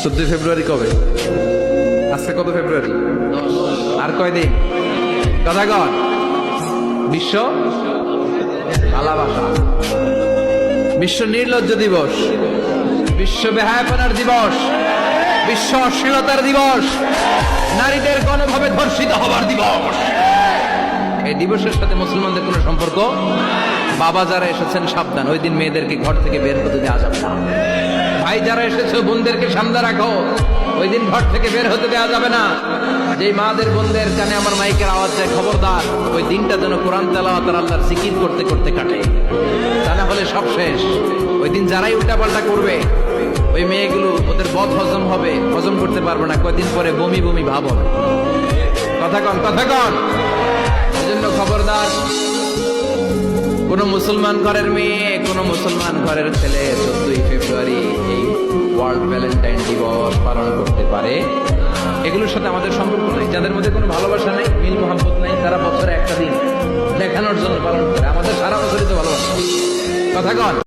14 ফেব্রুয়ারি কবে? আজকে কত ফেব্রুয়ারি? আর কয়দিন? কথা কন। বিশ্ব ভালোবাসা, বিশ্ব নির্লজ্জ দিবস, বিশ্ব বেহায়াপনার দিবস, বিশ্ব অশ্লীলতার দিবস, নারীদের গণভাবে ধর্ষিত হবার দিবস। এই দিবসের সাথে মুসলমানদের কোনো সম্পর্ক। বাবা যারা এসেছেন সাবধান, ওই দিন মেয়েদেরকে ঘর থেকে বের হতে দেওয়া যাবে না। ভাই যারা এসেছো বোনদেরকে সামনে রাখো, ওই দিন ঘর থেকে বের হতে দেওয়া যাবে না। যেই মাদের বোনদের কানে আমার মাইকের আওয়াজ যায়, খবরদার, ওই দিনটা যেন কোরআন তেলাওয়াত আর আল্লাহর জিকির করতে করতে কাটে, তা না হলে সব শেষ। ওই দিন যারাই উল্টাপাল্টা করবে, ওই মেয়েগুলো ওদের বদ হজম হবে, হজম করতে পারবে না, কয়দিন পরে বমি বমি ভাব হবে। কথা কন, কথা কন। এই জন্য খবরদার, কোন মুসলমান ঘরের মেয়ে, কোন মুসলমান ঘরের ছেলে 14 ফেব্রুয়ারি এই ওয়ার্ল্ড ভ্যালেন্টাইন দিবস পালন করতে পারে। এগুলোর সাথে আমাদের সম্পর্ক নেই। যাদের মধ্যে কোনো ভালোবাসা নেই, মিল মোহাম্মত নেই, তারা বছরে একটা দিন দেখানোর জন্য পালন করে। আমাদের সারা বছরই তো ভালোবাসা। কথা কন।